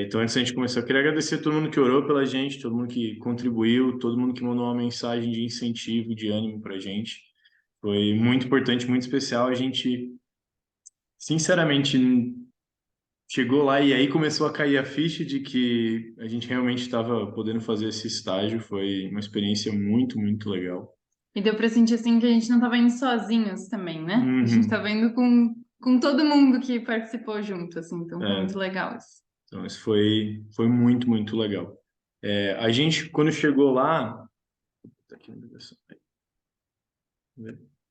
Então, antes da gente começar, eu queria agradecer a todo mundo que orou pela gente, todo mundo que contribuiu, todo mundo que mandou uma mensagem de incentivo, de ânimo pra gente. Foi muito importante, muito especial. A gente, sinceramente, chegou lá e aí começou a cair a ficha de que a gente realmente estava podendo fazer esse estágio. Foi uma experiência muito, muito legal. E deu pra sentir assim que a gente não tava indo sozinhos também, né? A gente Uhum. tava indo com todo mundo que participou junto, assim, então foi É, muito legal isso. então, isso foi muito, muito legal. A gente, quando chegou lá. Tá aqui na ligação.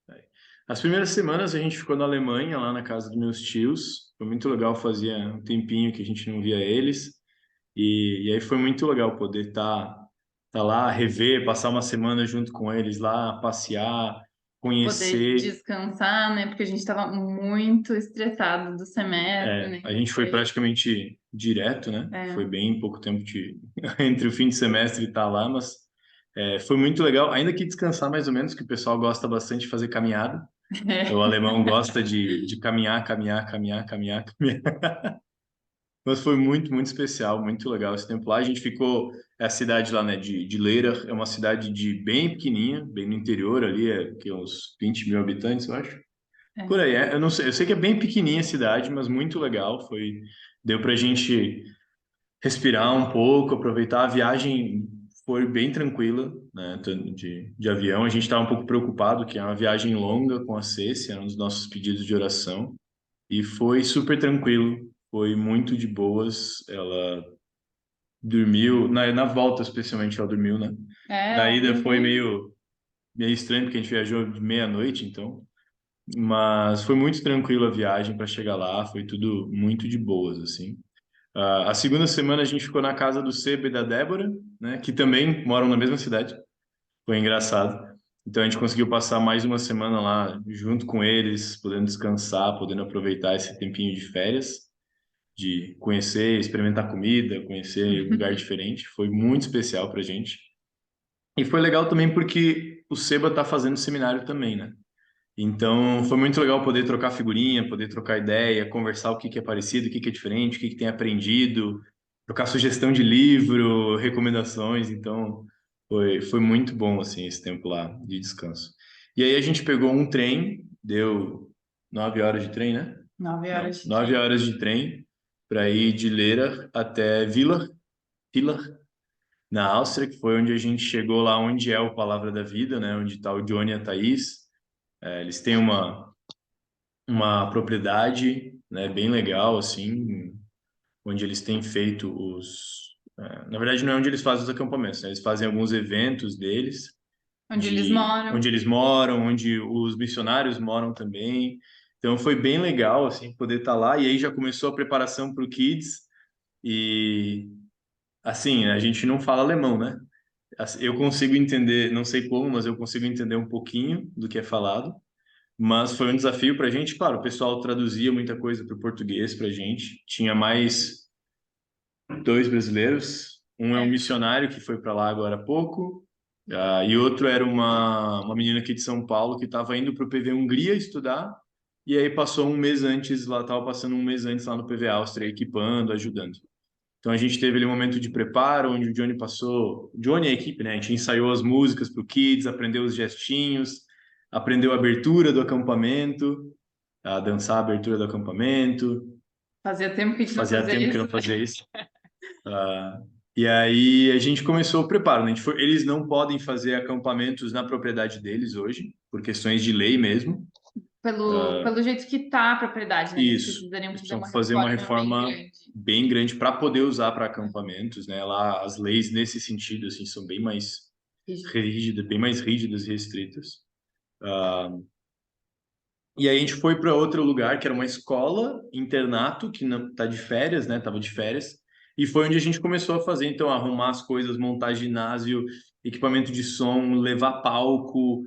Aí. As primeiras semanas a gente ficou na Alemanha, lá na casa dos meus tios. Foi muito legal, fazia um tempinho que a gente não via eles. E aí foi muito legal poder tá lá, rever, passar uma semana junto com eles lá, passear, Poder conhecer. descansar, né? Porque a gente tava muito estressado do semestre, né? A Então gente foi foi. praticamente direto, né? Foi É. bem pouco tempo entre o fim de semestre e estar lá, mas foi muito legal. Ainda que descansar mais ou menos, que o pessoal gosta bastante de fazer caminhada. O alemão gosta de caminhar, caminhar, caminhar, caminhar, caminhar. Mas foi muito, muito especial, muito legal esse tempo lá. A gente ficou, é a cidade lá, né, de Leira, é uma cidade de bem pequenininha, bem no interior ali, que é uns 20 mil habitantes, eu acho. Por É. aí, eu não sei, eu sei que é bem pequenininha a cidade, mas muito legal. Deu pra gente respirar um pouco, aproveitar. A viagem foi bem tranquila, né, de avião. A gente estava um pouco preocupado, que é uma viagem longa com a Ceci, era um dos nossos pedidos de oração. E foi super tranquilo, foi muito de boas. Ela dormiu, na volta especialmente ela dormiu, né? É, Na ela ida foi dormiu. meio estranho, porque a gente viajou de meia-noite, então. Mas foi muito tranquilo a viagem para chegar lá, foi tudo muito de boas, assim. A segunda semana a gente ficou na casa do Seba e da Débora, né? Que também moram na mesma cidade. Foi engraçado. Então a gente conseguiu passar mais uma semana lá junto com eles, podendo descansar, podendo aproveitar esse tempinho de férias, de conhecer, experimentar comida, conhecer um lugar diferente. Foi muito especial pra gente. E foi legal também porque o Seba tá fazendo seminário também, né? Então foi muito legal poder trocar figurinha, poder trocar ideia, conversar o que que é parecido, o que que é diferente, o que que tem aprendido, trocar sugestão de livro, recomendações. Então foi muito bom assim esse tempo lá de descanso. E aí a gente pegou um trem, deu 9 horas de trem, né? 9 horas Não, de nove trem. horas de trem para ir de Lera até Villach, na Áustria, que foi onde a gente chegou lá, onde é o Palavra da Vida, né? Onde está o Johnny e a Thaís. Eles têm uma propriedade, né, bem legal, assim, onde eles têm feito na verdade, não é onde eles fazem os acampamentos, né? Eles fazem alguns eventos deles, Onde eles moram. onde eles moram, onde os missionários moram também. Então foi bem legal, assim, poder estar lá. E aí já começou a preparação para o Kids. E, assim, a gente não fala alemão, né? Eu consigo entender, não sei como, mas eu consigo entender um pouquinho do que é falado. Mas foi um desafio para a gente. Claro, o pessoal traduzia muita coisa para o português para a gente. Tinha mais dois brasileiros. Um é um É. missionário que foi para lá agora há pouco. E outro era uma menina aqui de São Paulo que estava indo para o PV Hungria estudar. E aí passou um mês antes lá, estava passando um mês antes lá no PV Áustria, equipando, ajudando. Então a gente teve ali um momento de preparo, onde o Johnny passou, Johnny e a equipe, né? A gente ensaiou as músicas para o Kids, aprendeu os gestinhos, aprendeu a abertura do acampamento, a dançar a abertura do acampamento. Fazia tempo que a gente não Fazia fazia tempo que eu isso, não né? fazia isso. E aí a gente começou o preparo, né? Eles não podem fazer acampamentos na propriedade deles hoje, por questões de lei mesmo. Pelo jeito que tá a propriedade, né? Que eles Isso. precisariam Eles fazer precisam uma fazer uma reforma bem reforma grande. bem grande para poder usar para acampamentos, né? Lá as leis nesse sentido assim são bem mais Rígido. rígidas, bem mais rígidas e restritas. E aí a gente foi para outro lugar, que era uma escola, internato, que não tá de férias, né? Tava de férias. E foi onde a gente começou a fazer, então, arrumar as coisas, montar ginásio, equipamento de som, levar palco,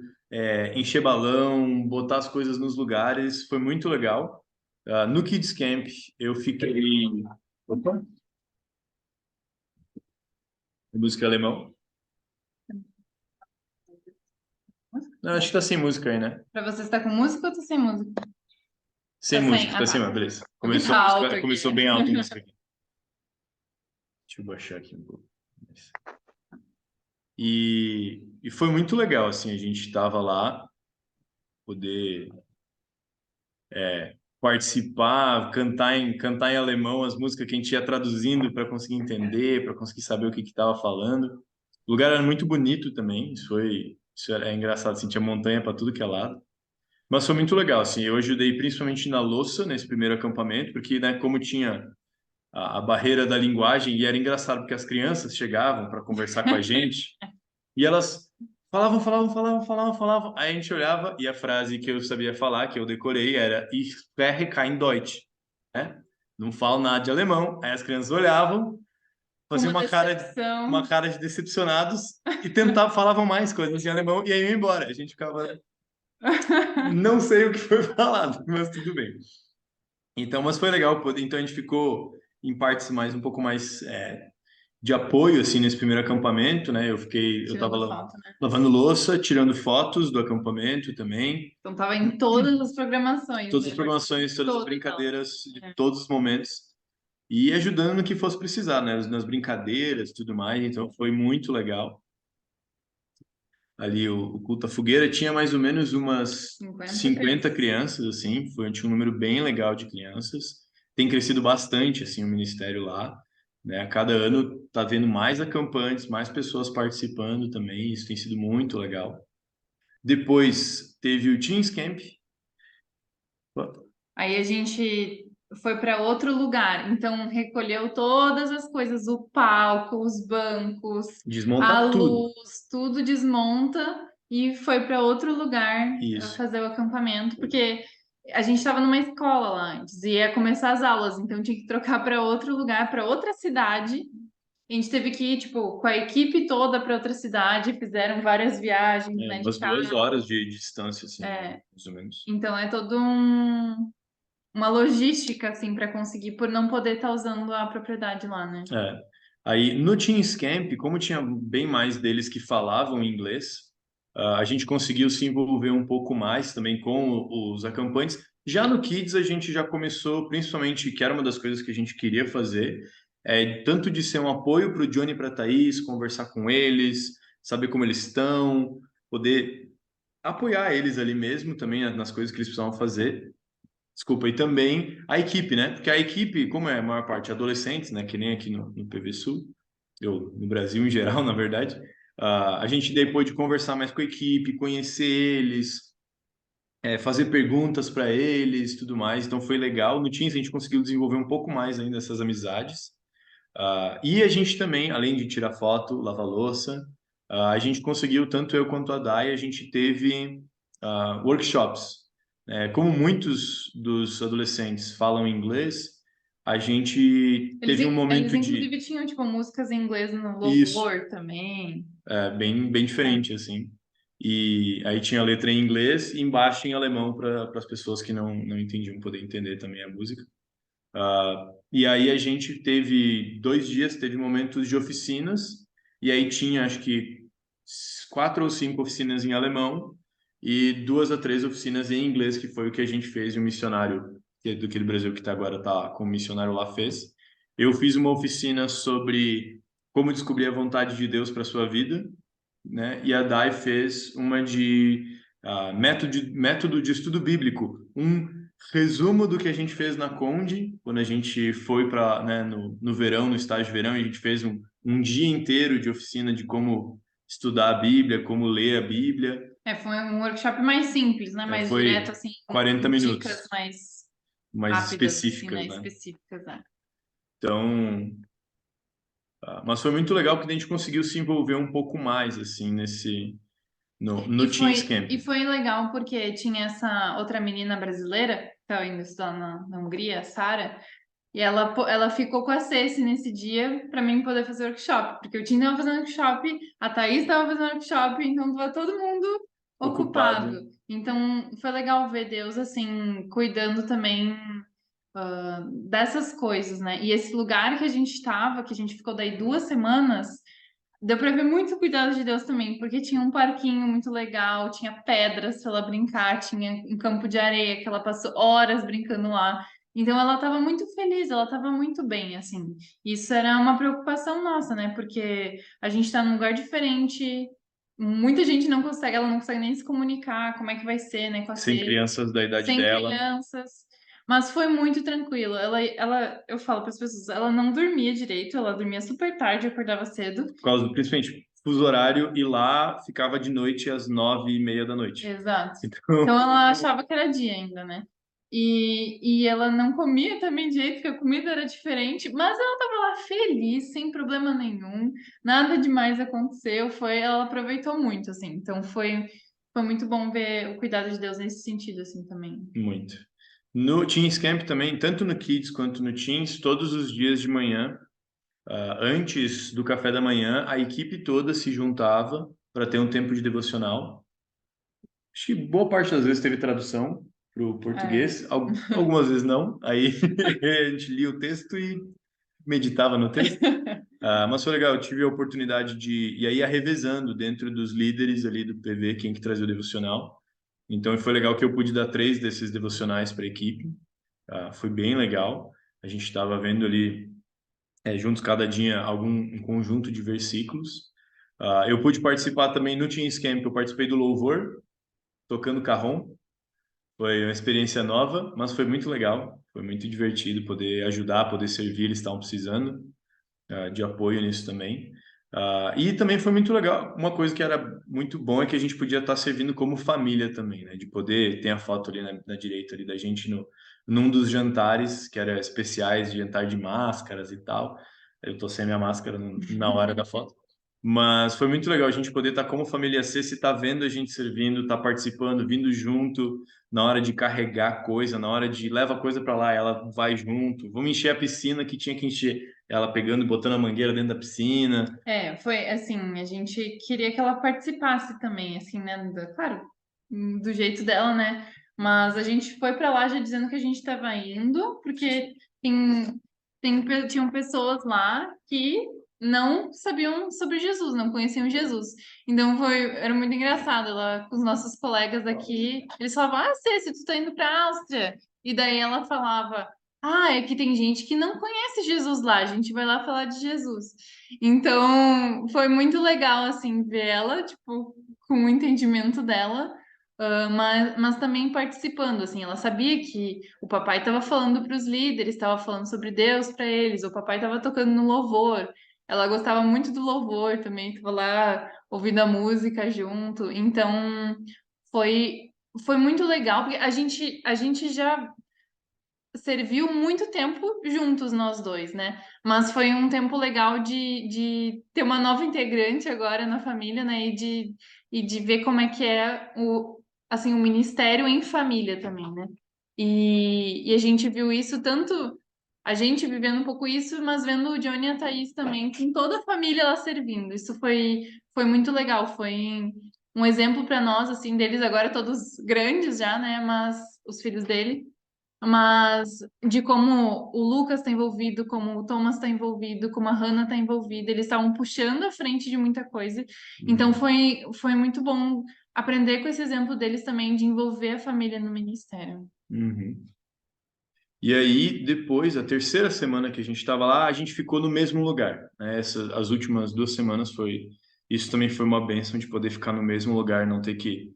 encher balão, botar as coisas nos lugares. Foi muito legal. No Kids Camp, eu fiquei. Opa, música alemão? Não, acho que tá sem música aí, né? Pra você estar com música ou tá sem música? Sem Tá sem? música, Ah, tá sem, tá. beleza. Porque Começou tá a alto música, aqui. começou bem alto a música aqui. Deixa eu baixar aqui um pouco. E foi muito legal, assim, a gente estava lá, poder participar, cantar em alemão as músicas que a gente ia traduzindo para conseguir entender, para conseguir saber o que estava falando. O lugar era muito bonito também, é engraçado, assim, tinha montanha para tudo que é lado. Mas foi muito legal, assim, eu ajudei principalmente na louça nesse primeiro acampamento, porque, né, como tinha a barreira da linguagem, e era engraçado porque as crianças chegavam para conversar com a gente, e elas falavam. Aí a gente olhava e a frase que eu sabia falar, que eu decorei, era Ich spreche kein Deutsch, né? Não falo nada de alemão. Aí as crianças olhavam, Com faziam uma uma decepção. cara de decepcionados e tentavam, falavam mais coisas em alemão e aí iam embora. A gente ficava, não sei o que foi falado, mas tudo bem. Então, mas foi legal, então a gente ficou em partes mais um pouco mais de apoio assim nesse primeiro acampamento, né? Eu tava Tirando foto, né? lavando louça, tirando fotos do acampamento também, Então tava em todas as programações, todas as né? Participou de programações, todas as todas elas. brincadeiras, de É. todos os momentos e ajudando no que fosse precisar, né? Nas brincadeiras, e tudo mais. Então foi muito legal. Ali o culto à fogueira tinha mais ou menos umas 50 50 crianças. crianças assim, tinha um número bem legal de crianças. Tem crescido bastante assim o ministério lá. Né? A cada ano tá vendo mais acampantes, mais pessoas participando também. Isso tem sido muito legal. Depois teve o Teams Camp. Aí a gente foi para outro lugar, então recolheu todas as coisas, o palco, os bancos, a Desmontar tudo. luz, tudo desmonta e foi para outro lugar Isso. fazer o acampamento, porque a gente estava numa escola lá antes e ia começar as aulas, então tinha que trocar para outro lugar, para outra cidade. A gente teve que ir, tipo, com a equipe toda para outra cidade, fizeram várias viagens, né, de Umas 2 horas carro. de distância, assim, É, mais ou menos. então é todo uma logística, assim, para conseguir, por não poder estar usando a propriedade lá, né? É. Aí, no Teams Camp, como tinha bem mais deles que falavam inglês, a gente conseguiu se envolver um pouco mais também com os acampantes. Já no Kids, a gente já começou, principalmente, que era uma das coisas que a gente queria fazer, tanto de ser um apoio para o Johnny e para a Thaís, conversar com eles, saber como eles estão, poder apoiar eles ali mesmo também nas coisas que eles precisavam fazer. Desculpa, e também a equipe, né? Porque a equipe, como é a maior parte adolescentes, né? Que nem aqui no PV Sul, no Brasil em geral, na verdade, a gente depois de conversar mais com a equipe, conhecer eles, fazer perguntas para eles, tudo mais. Então foi legal. No Teams a gente conseguiu desenvolver um pouco mais ainda essas amizades. E a gente também, além de tirar foto, lavar louça, a gente conseguiu, tanto eu quanto a Dai, a gente teve workshops. Como muitos dos adolescentes falam inglês, a gente teve um Eles momento de inclusive tinham, tipo, músicas em inglês no isso, louvor também. bem É. diferente, assim. E aí tinha a letra em inglês e embaixo em alemão para as pessoas que não entendiam poder entender também a música. E aí a gente teve 2 dias, teve momentos de oficinas, e aí tinha acho que 4 ou 5 oficinas em alemão e 2 a 3 oficinas em inglês, que foi o que a gente fez e o missionário do que do Brasil que tá agora tá como missionário lá fez. Eu fiz uma oficina sobre como descobrir a vontade de Deus para sua vida, né? E a Dai fez uma de método de estudo bíblico, um resumo do que a gente fez na Conde, quando a gente foi para, né, no verão, no estágio de verão, e a gente fez um dia inteiro de oficina de como estudar a Bíblia, como ler a Bíblia. Foi um workshop mais simples, né? Mais direto, Foi assim, 40 com dicas minutos, mais mais rápidas, assim, né? específicas, né? Específicas, né? Então, mas foi muito legal que a gente conseguiu se envolver um pouco mais, assim, no Teams Camp. E foi legal porque tinha essa outra menina brasileira que estava indo estudar na Hungria, a Sara, e ela ficou com a Ceci nesse dia para mim poder fazer workshop, porque o Tim estava fazendo workshop, a Thaís estava fazendo workshop, então estava todo mundo ocupado. Ocupado. Então foi legal ver Deus assim cuidando também dessas coisas, né? E esse lugar que a gente estava, que a gente ficou daí 2 semanas, deu pra ver muito cuidado de Deus também, porque tinha um parquinho muito legal, tinha pedras pra ela brincar, tinha um campo de areia que ela passou horas brincando lá. Então ela estava muito feliz, ela estava muito bem, assim. Isso era uma preocupação nossa, né? Porque a gente está num lugar diferente, muita gente não consegue, ela não consegue nem se comunicar, como é que vai ser, né, com a Sem C, crianças da idade sem dela, crianças. Mas foi muito tranquilo. Eu falo para as pessoas, ela não dormia direito, ela dormia super tarde, acordava cedo. por causa do, principalmente, fuso horário, e lá ficava de noite às 9:30 da noite. Exato. Então, Então ela achava que era dia ainda, né? E ela não comia também de jeito que a comida era diferente, mas ela estava lá feliz, sem problema nenhum, nada demais aconteceu, ela aproveitou muito, assim. Então foi muito bom ver o cuidado de Deus nesse sentido, assim, também. muito. No Teens Camp também, tanto no Kids quanto no Teens, todos os dias de manhã, antes do café da manhã, a equipe toda se juntava para ter um tempo de devocional. Acho que boa parte das vezes teve tradução para o É. português, algumas vezes não. Aí a gente lia o texto e meditava no texto. Mas foi legal, eu tive a oportunidade de e aí ia revezando dentro dos líderes ali do PV, quem que trazia o devocional. Então foi legal que eu pude dar 3 desses devocionais para a equipe. Foi bem legal. A gente estava vendo ali juntos cada dia um conjunto de versículos. Eu pude participar também no Teams Camp, eu participei do louvor, tocando carrom. Foi uma experiência nova, mas foi muito legal. Foi muito divertido poder ajudar, poder servir, eles estavam precisando de apoio nisso também. E também foi muito legal. Uma coisa que era muito bom é que a gente podia estar servindo como família também, né? De poder ter a foto ali na direita ali da gente num dos jantares que era especiais, de jantar de máscaras e tal. Eu tô sem minha máscara na hora da foto. Mas foi muito legal a gente poder estar como família C, se tá vendo a gente servindo, tá participando, vindo junto, na hora de carregar coisa, na hora de leva coisa para lá, ela vai junto. Vamos encher a piscina que tinha que encher, ela pegando e botando a mangueira dentro da piscina. Foi assim, a gente queria que ela participasse também, assim, né? Claro, do jeito dela, né? Mas a gente foi pra lá já dizendo que a gente estava indo, porque tinham pessoas lá que não sabiam sobre Jesus, não conheciam Jesus. Então era muito engraçado. Ela, com os nossos colegas aqui, eles falavam: Ah, Ceci, tu tá indo pra Áustria. E daí ela falava: Ah, é que tem gente que não conhece Jesus lá, a gente vai lá falar de Jesus. Então, foi muito legal, assim, ver ela, tipo, com o entendimento dela, mas também participando, assim, ela sabia que o papai estava falando para os líderes, estava falando sobre Deus para eles, o papai estava tocando no louvor, ela gostava muito do louvor também, estava lá ouvindo a música junto, então foi, foi muito legal, porque a gente já serviu muito tempo juntos nós dois, né? Mas foi um tempo legal de ter uma nova integrante agora na família, né? E de ver como é que é assim, o ministério em família também, né? E a gente viu isso tanto, a gente vivendo um pouco isso, mas vendo o Johnny e a Thaís também, com toda a família lá servindo. Isso foi muito legal, foi um exemplo para nós, assim, deles agora todos grandes já, né? Mas os filhos dele, mas de como o Lucas está envolvido, como o Thomas está envolvido, como a Hannah está envolvida, eles estavam puxando a frente de muita coisa. Então Uhum. foi muito bom aprender com esse exemplo deles também de envolver a família no ministério. Uhum. E aí, depois, a terceira semana que a gente estava lá, a gente ficou no mesmo lugar, né? As últimas 2 semanas foi. Isso também foi uma bênção de poder ficar no mesmo lugar, não ter que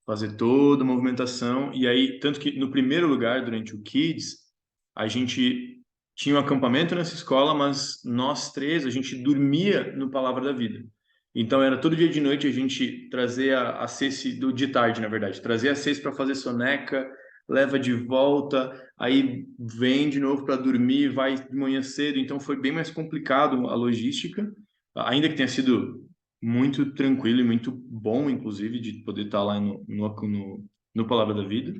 fazer toda a movimentação. E aí, tanto que no primeiro lugar, durante o Kids, a gente tinha um acampamento nessa escola, mas nós três, a gente dormia no Palavra da Vida. Então, era todo dia de noite a gente trazer a Ceci, de tarde, na verdade, trazer a Ceci para fazer soneca, leva de volta, aí vem de novo para dormir, vai de manhã cedo. Então, foi bem mais complicado a logística, ainda que tenha sido muito tranquilo e muito bom, inclusive, de poder estar lá no Palavra da Vida.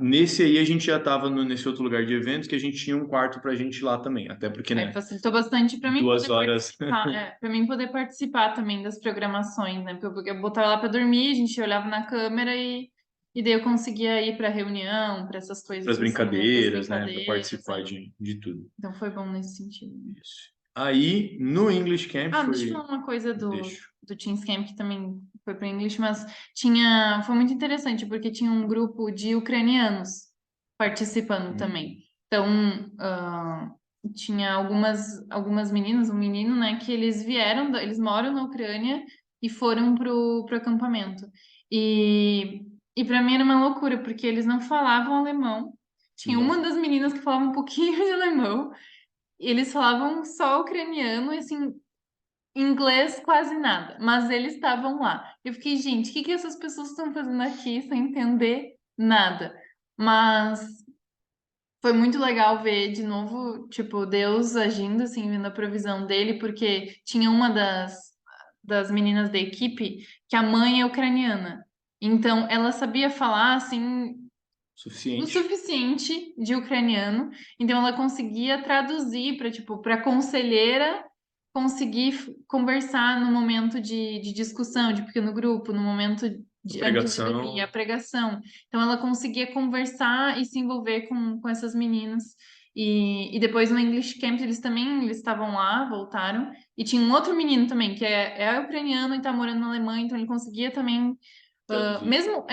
Nesse aí a gente já estava nesse outro lugar de eventos que a gente tinha um quarto para a gente ir lá também, até porque, Aí né, facilitou bastante para mim poder 2 horas. participar, para mim poder participar também das programações, né? Porque eu botava lá para dormir, a gente olhava na câmera e daí eu conseguia ir para reunião, para essas Para coisas as assim, né? Para as brincadeiras, né, para brincadeiras, participar de tudo. Então foi bom nesse sentido. Isso. Aí no English Camp Deixa eu foi, falar uma coisa deixo. do Teens Camp que também foi para o English, mas foi muito interessante porque tinha um grupo de ucranianos participando Hum, também. Então, tinha algumas meninas, um menino, né, que eles vieram, eles moram na Ucrânia e foram pro acampamento. E, e para mim era uma loucura, porque eles não falavam alemão. Tinha uma nossa, das meninas que falava um pouquinho de alemão, e eles falavam só ucraniano, e assim, inglês quase nada, mas eles estavam lá. Eu fiquei, gente, o que que essas pessoas estão fazendo aqui sem entender nada? Mas foi muito legal ver de novo, tipo, Deus agindo, assim, vendo a provisão dele, porque tinha uma das meninas da equipe que a mãe é ucraniana. Então, ela sabia falar, assim, o suficiente. suficiente de ucraniano, então ela conseguia traduzir para tipo para conselheira conseguir conversar no momento de discussão, de pequeno grupo, no momento A antes de dormir, a pregação, pregação. Então ela conseguia conversar e se envolver com essas meninas. E depois no English Camp eles estavam lá, voltaram, e tinha um outro menino também, que é ucraniano e está morando na Alemanha, então ele conseguia também traduzir.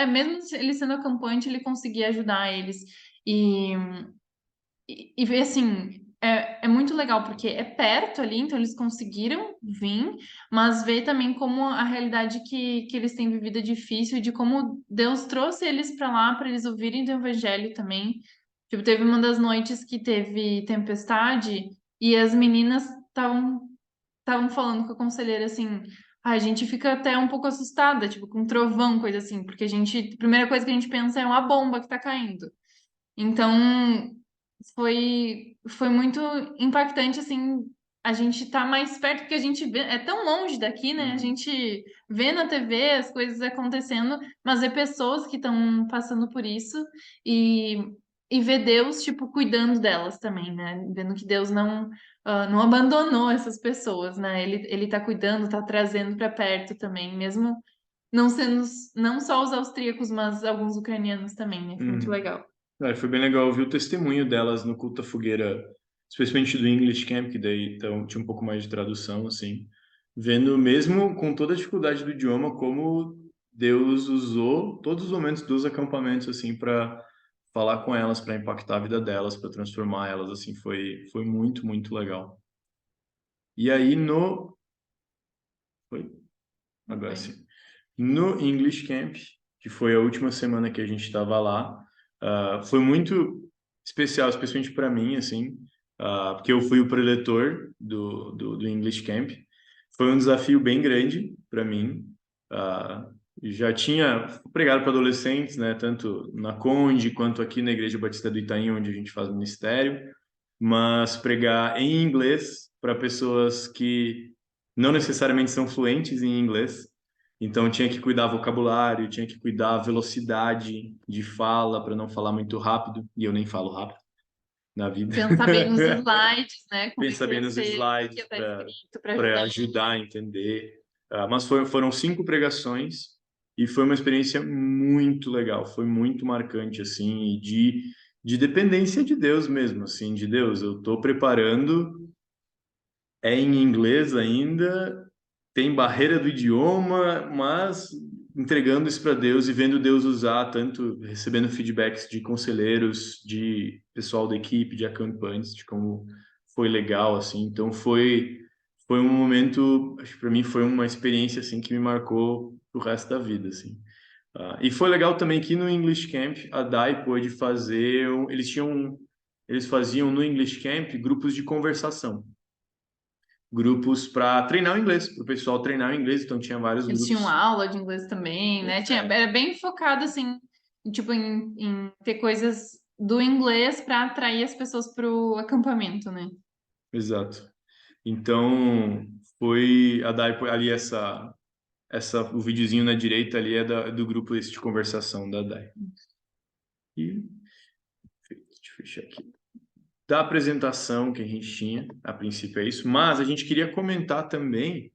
mesmo ele sendo acampante, ele conseguia ajudar eles. E, e ver assim, é muito legal, porque é perto ali, então eles conseguiram vir, mas ver também como a realidade que eles têm vivido é difícil e de como Deus trouxe eles para lá para eles ouvirem do evangelho também. Tipo, teve uma das noites que teve tempestade e as meninas estavam falando com a conselheira assim. "Ah, a gente fica até um pouco assustada, tipo, com trovão, coisa assim, porque a primeira coisa que a gente pensa é uma bomba que tá caindo. Então, foi muito impactante, assim, a gente tá mais perto, porque a gente vê, é tão longe daqui, né? A Uhum. gente vê na TV as coisas acontecendo, mas é pessoas que estão passando por isso e, e ver Deus, tipo, cuidando delas também, né? Vendo que Deus não abandonou essas pessoas, né? Ele tá cuidando, tá trazendo para perto também, mesmo não sendo, não só os austríacos, mas alguns ucranianos também, né? Foi muito Uhum. legal. Foi bem legal ouvir o testemunho delas no culto à fogueira, especialmente do English Camp, que daí então, tinha um pouco mais de tradução, assim, vendo mesmo com toda a dificuldade do idioma, como Deus usou todos os momentos dos acampamentos, assim, para falar com elas, para impactar a vida delas, para transformar elas, assim, foi muito, muito legal. E aí foi, agora Foi. sim. No English Camp, que foi a última semana que a gente estava lá, foi muito especial, especialmente para mim, assim, porque eu fui o preletor do English Camp. Foi um desafio bem grande para mim. Ah, já tinha pregado para adolescentes, né, tanto na Conde quanto aqui na Igreja Batista do Itaim, onde a gente faz ministério, mas pregar em inglês para pessoas que não necessariamente são fluentes em inglês. Então tinha que cuidar vocabulário, tinha que cuidar velocidade de fala para não falar muito rápido, e eu nem falo rápido na vida. Pensar bem nos slides, né? Como é Pensa que bem ia nos ser, o que ia slides estar escrito para para ajudar. ajudar a entender. Mas foram 5 pregações e foi uma experiência muito legal, foi muito marcante assim, e de dependência de Deus mesmo, assim, de Deus, eu estou preparando, é em inglês ainda, tem barreira do idioma, mas entregando isso para Deus e vendo Deus usar, tanto recebendo feedbacks de conselheiros, de pessoal da equipe, de acampantes, de como foi legal, assim. Então foi um momento, acho que para mim foi uma experiência assim que me marcou pro resto da vida, assim. E foi legal também que no English Camp a Dai pôde fazer, eles faziam no English Camp grupos de conversação, grupos para treinar o inglês, para o pessoal treinar o inglês, então tinha vários Eles tinham grupos. aula de inglês também, né? Era bem focado, assim, tipo, em ter coisas do inglês para atrair as pessoas para o acampamento, né? Exato. Então, foi a Dai, ali o videozinho na direita ali é do grupo esse de conversação da Dai. E deixa eu fechar aqui. Da apresentação que a gente tinha, a princípio é isso, mas a gente queria comentar também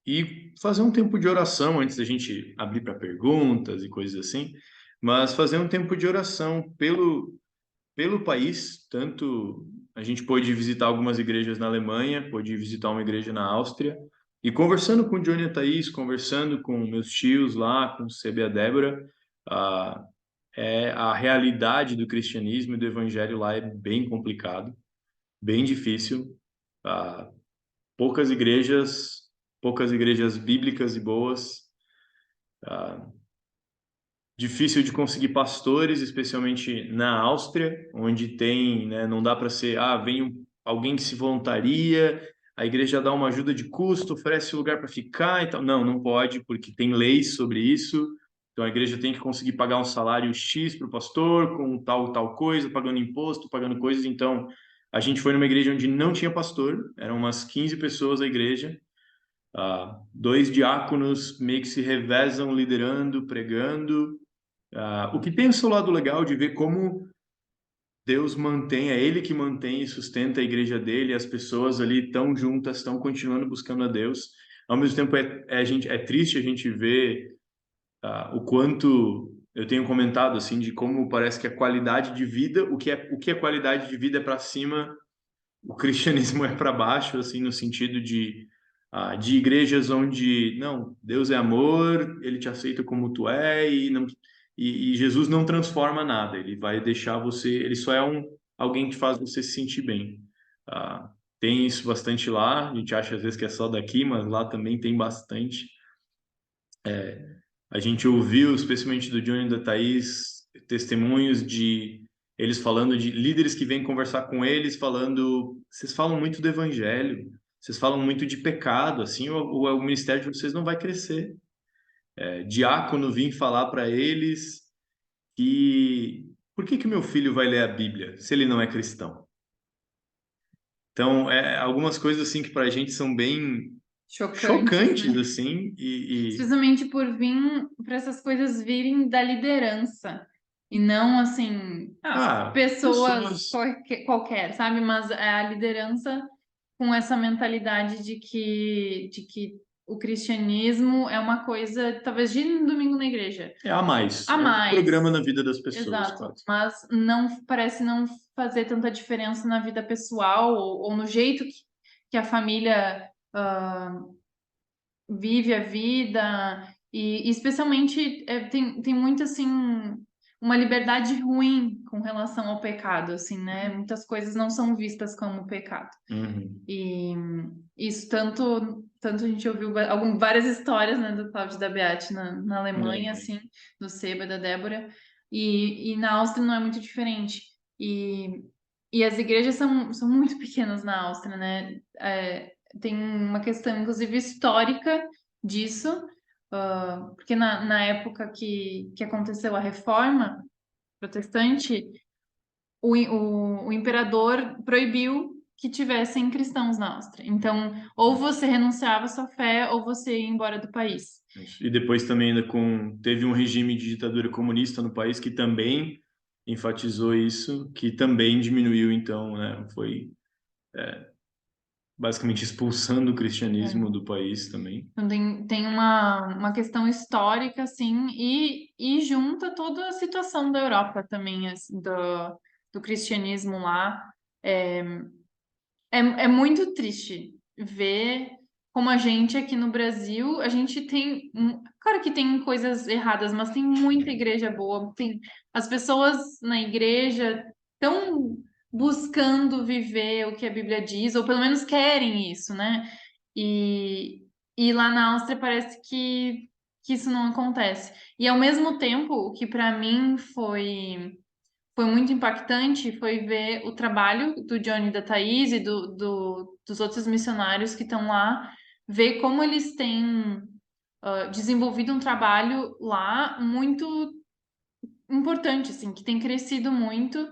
e fazer um tempo de oração antes da gente abrir para perguntas e coisas assim, mas fazer um tempo de oração pelo país, tanto a gente pôde visitar algumas igrejas na Alemanha, pôde visitar uma igreja na Áustria, e conversando com o Johnny e a Thaís, conversando com meus tios lá, com o Sebe e a Débora, ah, a realidade do cristianismo e do evangelho lá é bem complicado, bem difícil. Ah, poucas igrejas bíblicas e boas. Ah, difícil de conseguir pastores, especialmente na Áustria, onde tem, né, não dá para ser, vem alguém que se voluntaria, a igreja dá uma ajuda de custo, oferece lugar para ficar e tal. Não, não pode, porque tem leis sobre isso. Então a igreja tem que conseguir pagar um salário X para o pastor, com tal coisa, pagando imposto, pagando coisas. Então a gente foi numa igreja onde não tinha pastor, eram umas 15 pessoas a igreja. Dois diáconos meio que se revezam liderando, pregando. O que tem o seu lado legal de ver como Deus mantém, é Ele que mantém e sustenta a igreja dele, as pessoas ali estão juntas, estão continuando buscando a Deus. Ao mesmo tempo, é triste a gente ver o quanto eu tenho comentado assim de como parece que a qualidade de vida, o que é qualidade de vida é para cima, o cristianismo é para baixo, assim, no sentido de igrejas onde, não, Deus é amor, ele te aceita como tu é e, não, e Jesus não transforma nada, ele vai deixar você, ele só é alguém que faz você se sentir bem. Tem isso bastante lá, a gente acha às vezes que é só daqui, mas lá também tem bastante. A gente ouviu, especialmente do Johnny e da Thaís, testemunhos de eles falando de líderes que vêm conversar com eles, falando, vocês falam muito do evangelho, vocês falam muito de pecado, assim o ministério de vocês não vai crescer. Diácono vir falar para eles que por que meu filho vai ler a Bíblia se ele não é cristão? Então, algumas coisas assim que para a gente são bem Chocantes, chocantes, né? assim, Especialmente por vir para essas coisas virem da liderança e não assim, pessoas pessoas. qualquer, sabe? Mas é a liderança com essa mentalidade de que o cristianismo é uma coisa, talvez de um domingo na igreja, É a mais. a É um programa mais, na vida das pessoas, exato, quase. mas não parece não fazer tanta diferença na vida pessoal ou no jeito que a família vive a vida e especialmente tem muito assim uma liberdade ruim com relação ao pecado, assim, né? Muitas coisas não são vistas como pecado. Uhum. E isso tanto a gente ouviu várias histórias, né, do Cláudio e da Beate na Na Alemanha, Alemanha. assim, do Seba e da Débora, e na Áustria não é muito diferente. E as igrejas são muito pequenas na Áustria, né? Tem uma questão, inclusive, histórica disso, porque na época que aconteceu a reforma protestante, o imperador proibiu que tivessem cristãos na Áustria. Então, ou você renunciava à sua fé, ou você ia embora do país. Isso. E depois também ainda teve um regime de ditadura comunista no país que também enfatizou isso, que também diminuiu, então, né? Foi basicamente expulsando o cristianismo É. do país também. Então, tem uma questão histórica, assim, e junta toda a situação da Europa também, assim, do cristianismo lá. É, é muito triste ver como a gente aqui no Brasil, a gente tem, claro que tem coisas erradas, mas tem muita igreja boa, tem as pessoas na igreja estão buscando viver o que a Bíblia diz, ou pelo menos querem isso, né? E, e lá na Áustria parece que isso não acontece. E ao mesmo tempo, o que para mim foi muito impactante foi ver o trabalho do Johnny e da Thaís e dos outros missionários que estão lá, ver como eles têm desenvolvido um trabalho lá muito importante, assim, que tem crescido muito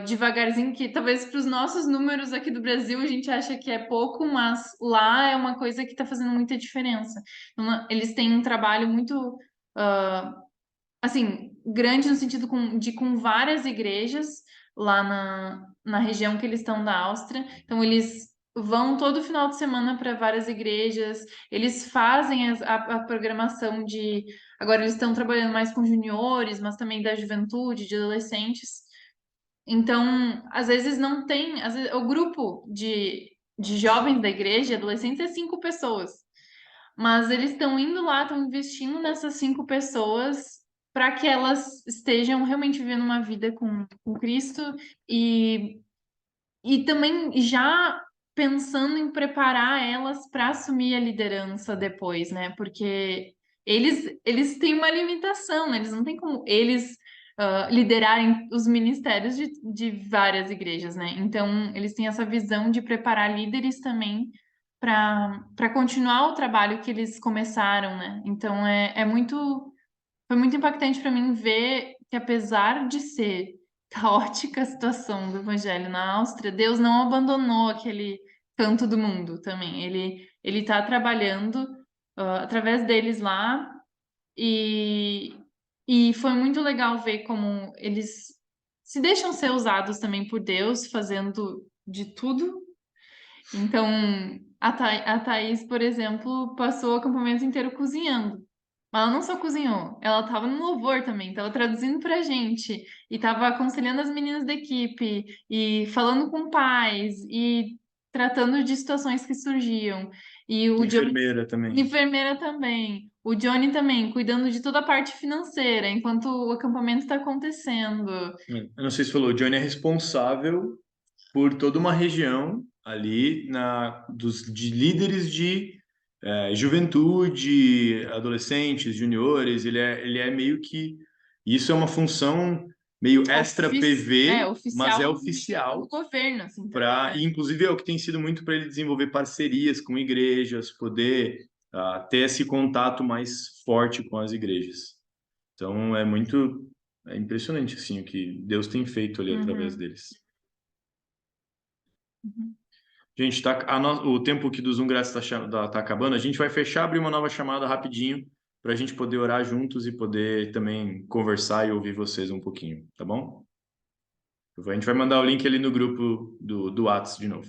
devagarzinho, que talvez para os nossos números aqui do Brasil a gente acha que é pouco, mas lá é uma coisa que está fazendo muita diferença. Então, eles têm um trabalho muito assim, grande no sentido de com várias igrejas lá na região que eles estão da Áustria. Então, eles vão todo final de semana para várias igrejas, eles fazem a programação de. Agora, eles estão trabalhando mais com juniores, mas também da juventude, de adolescentes. Então, às vezes não tem. Às vezes, o grupo de jovens da igreja, adolescentes, é 5 pessoas. Mas eles estão indo lá, estão investindo nessas 5 pessoas para que elas estejam realmente vivendo uma vida com Cristo e, e também já pensando em preparar elas para assumir a liderança depois, né? Porque eles têm uma limitação, né? Eles não têm como eles liderarem os ministérios de várias igrejas, né? Então, eles têm essa visão de preparar líderes também para continuar o trabalho que eles começaram, né? Então, foi muito impactante para mim ver que, apesar de ser caótica a situação do evangelho na Áustria, Deus não abandonou aquele canto do mundo também. Ele está trabalhando através deles lá e, e foi muito legal ver como eles se deixam ser usados também por Deus, fazendo de tudo. Então, a Thaís, por exemplo, passou o acampamento inteiro cozinhando. Mas ela não só cozinhou, ela estava no louvor também, estava traduzindo pra gente, e estava aconselhando as meninas da equipe, e falando com pais, e tratando de situações que surgiam. E o Johnny, Enfermeira também. enfermeira também. O Johnny também, cuidando de toda a parte financeira, enquanto o acampamento está acontecendo. Eu não sei se falou, o Johnny é responsável por toda uma região ali de líderes de juventude, adolescentes, juniores. Ele é meio que. Isso é uma função meio extra PV, mas é Oficial do oficial governo, assim, também, para. né? E inclusive é o que tem sido muito para ele desenvolver parcerias com igrejas, poder ter esse contato mais forte com as igrejas. Então é impressionante assim o que Deus tem feito ali através Uhum, deles. uhum, Gente, o tempo aqui do Zoom Grátis tá acabando. A gente vai fechar, abrir uma nova chamada rapidinho para a gente poder orar juntos e poder também conversar e ouvir vocês um pouquinho, tá bom? A gente vai mandar o link ali no grupo do Whats de novo.